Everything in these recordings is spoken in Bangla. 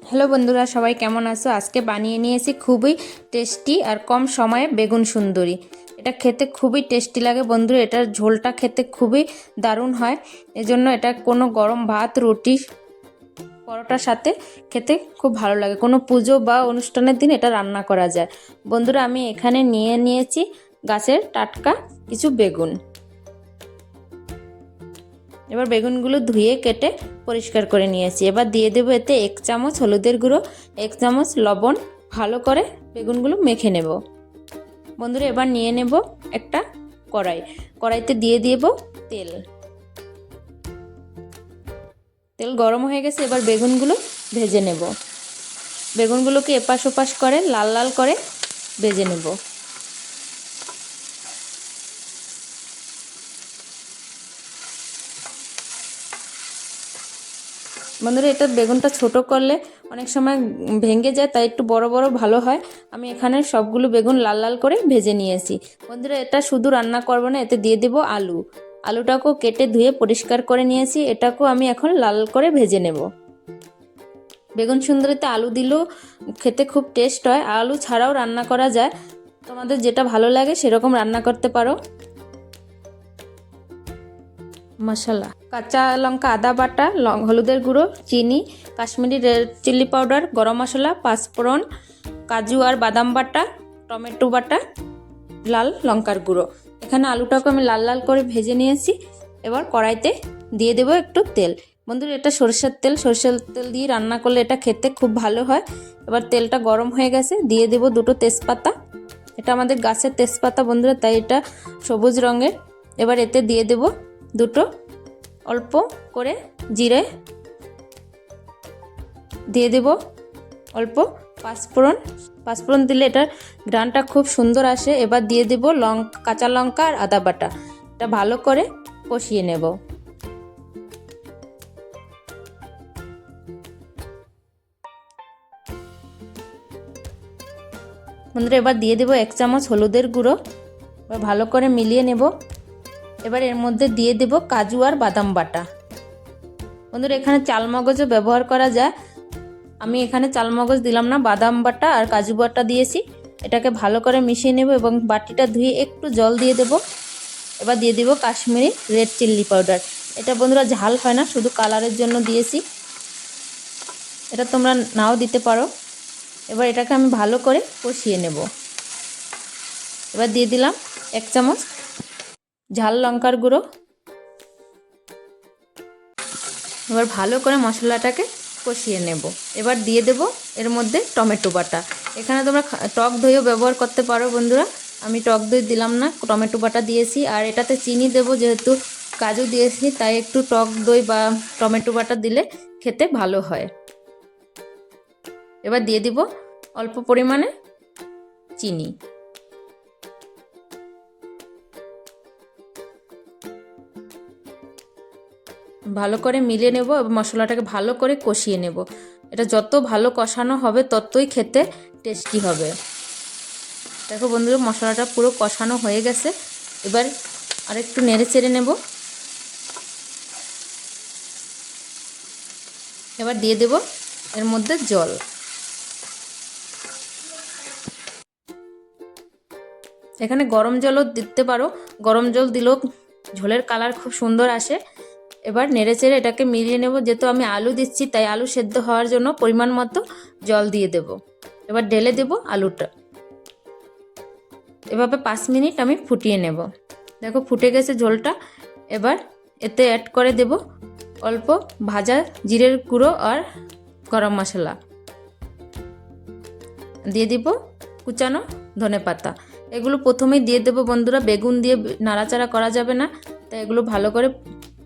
হ্যালো বন্ধুরা, সবাই কেমন আছো? আজকে বানিয়ে নিয়েছি খুবই টেস্টি আর কম সময়ে বেগুন সুন্দরী। এটা খেতে খুবই টেস্টি লাগে বন্ধুরা। এটার ঝোলটা খেতে খুবই দারুণ হয়। এজন্য এটা কোনো গরম ভাত, রুটি, পরোটার সাথে খেতে খুব ভালো লাগে। কোনো পুজো বা অনুষ্ঠানের দিন এটা রান্না করা যায়। বন্ধুরা, আমি এখানে নিয়ে নিয়েছি গাছের টাটকা কিছু বেগুন। এবার বেগুনগুলো ধুয়ে কেটে পরিষ্কার করে নিয়েছি। এবার দিয়ে দেবো এতে 1 চামচ হলুদের গুঁড়ো, 1 চামচ লবণ। ভালো করে বেগুনগুলো মেখে নেব। বন্ধুরা, এবার নিয়ে নেব একটা কড়াইতে দিয়ে দেব তেল। তেল গরম হয়ে গেছে, এবার বেগুনগুলো ভেজে নেব। বেগুনগুলোকে এপাশ ওপাশ করে লাল লাল করে ভেজে নেব। বন্ধুরা, এটা বেগুনটা ছোট করলে অনেক সময় ভেঙে যায়, তাই একটু বড় বড় ভালো হয়। আমি এখানে সবগুলো বেগুন লাল লাল করে ভেজে নিয়েছি। বন্ধুরা, এটা শুধু রান্না করব না, এতে দিয়ে দেব আলুটাকেও কেটে ধুয়ে পরিষ্কার করে নিয়েছি। এটাকেও আমি এখন লাল করে ভেজে নেব। বেগুন সুন্দরীতে আলু দিলেও খেতে খুব টেস্ট হয়। আলু ছাড়াও রান্না করা যায়, তোমাদের যেটা ভালো লাগে সেরকম রান্না করতে পারো। মশলা: কাঁচা লঙ্কা, আদা বাটা, হলুদের গুঁড়ো, চিনি, কাশ্মীরি রেড চিলি পাউডার, গরম মশলা, পাঁচফোড়ন, কাজু আর বাদাম বাটা, টমেটো বাটা, লাল লঙ্কার গুঁড়ো। এখানে আলুটাকে আমি লাল লাল করে ভেজে নিয়েছি। এবার কড়াইতে দিয়ে দেবো একটু তেল। বন্ধুরা, এটা সরষের তেল দিয়ে রান্না করলে এটা খেতে খুব ভালো হয়। এবার তেলটা গরম হয়ে গেছে, দিয়ে দেবো 2টো তেজপাতা। এটা আমাদের গাছের তেজপাতা বন্ধুরা, তাই এটা সবুজ রঙের। এবার এতে দিয়ে দেবো 2টো অল্প করে জিরে, দিয়ে দেব অল্প পাঁচফোড়ন দিলে এটার ঘ্রাণটা খুব সুন্দর আসে। এবার দিয়ে দেব কাঁচা লঙ্কা আর আদা বাটা। এটা ভালো করে কষিয়ে নেব। বন্ধুরা, এবার দিয়ে দেব 1 চামচ হলুদের গুঁড়ো। এবার ভালো করে মিলিয়ে নেব। এবার এর মধ্যে দিয়ে দেব কাজু আর বাদাম বাটা। বন্ধুরা, এখানে চালমগজও ব্যবহার করা যায়। আমি এখানে চালমগজ দিলাম না, বাদাম বাটা আর কাজু বাটা দিয়েছি। এটাকে ভালো করে মিশিয়ে নেব এবং বাটিটা ধুয়ে একটু জল দিয়ে দেব। এবার দিয়ে দেব কাশ্মীরি রেড চিলি পাউডার। এটা বন্ধুরা ঝাল হয় না, শুধু কালারের জন্য দিয়েছি। এটা তোমরা নাও দিতে পারো। এবার এটাকে আমি ভালো করে কষিয়ে নেব। এবার দিয়ে দিলাম 1 চামচ ঝাল লঙ্কার গুঁড়ো। এবার ভালো করে মশলাটাকে কষিয়ে নেব। এবার দিয়ে দেব এর মধ্যে টমেটো বাটা। এখানে তোমরা টক দইও ব্যবহার করতে পারো বন্ধুরা। আমি টক দই দিলাম না, টমেটো বাটা দিয়েছি। আর এটাতে চিনি দেব, যেহেতু কাজু দিয়েছি, তাই একটু টক দই বা টমেটো বাটা দিলে খেতে ভালো হয়। এবার দিয়ে দিব অল্প পরিমাণে চিনি। ভালো করে মিলিয়ে নেব এবং মশলাটাকে ভালো করে কষিয়ে নেব। এটা যত ভালো কষানো হবে ততই খেতে টেস্টি হবে। দেখো বন্ধুরা, মশলাটা পুরো কষানো হয়ে গেছে। এবার আরেকটু নেড়ে চেড়ে নেব। এবার দিয়ে দেব এর মধ্যে জল। এখানে গরম জলও দিতে পারো, গরম জল দিলেও ঝোলের কালার খুব সুন্দর আসে। এবার নেড়ে চেড়ে এটাকে মিলিয়ে নেব। যেহেতু আমি আলু দিচ্ছি, তাই আলু সেদ্ধ হওয়ার জন্য পরিমাণ মতো জল দিয়ে দেব। এবার ঢেলে দেব আলুটা। এভাবে 5 মিনিট আমি ফুটিয়ে নেব। দেখো ফুটে গেছে ঝোলটা। এবার এতে অ্যাড করে দেব অল্প ভাজা জিরের গুঁড়ো আর গরম মশলা। দিয়ে দিব কুচানো ধনেপাতা। এগুলো প্রথমেই দিয়ে দেব বন্ধুরা। বেগুন দিয়ে নাড়াচাড়া করা যাবে না, তাই এগুলো ভালো করে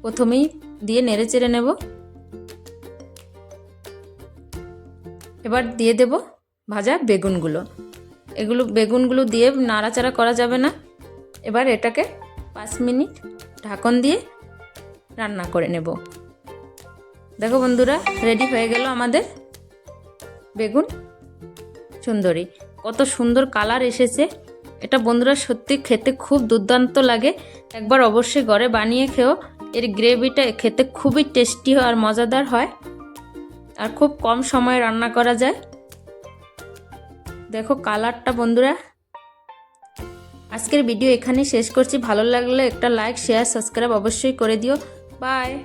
প্রথমেই দিয়ে নেড়ে চেড়ে নেব। এবার দিয়ে দেব ভাজা বেগুনগুলো দিয়ে নাড়াচাড়া করা যাবে না। এবার এটাকে 5 মিনিট ঢাকন দিয়ে রান্না করে নেব। দেখো বন্ধুরা, রেডি হয়ে গেল আমাদের বেগুন সুন্দরী। কত সুন্দর কালার এসেছে। এটা বন্ধুরা সত্যি খেতে খুব দুর্দান্ত লাগে। একবার অবশ্যই ঘরে বানিয়ে খেও। এর গ্রেভিটা খেতে খুবই টেস্টি আর মজাদার হয়। আর খুব কম সময়ে রান্না করা যায়। দেখো কালারটা বন্ধুরা। আজকের ভিডিও এখানেই শেষ করছি। ভালো লাগলে একটা লাইক, শেয়ার, সাবস্ক্রাইব অবশ্যই করে দিও। বাই।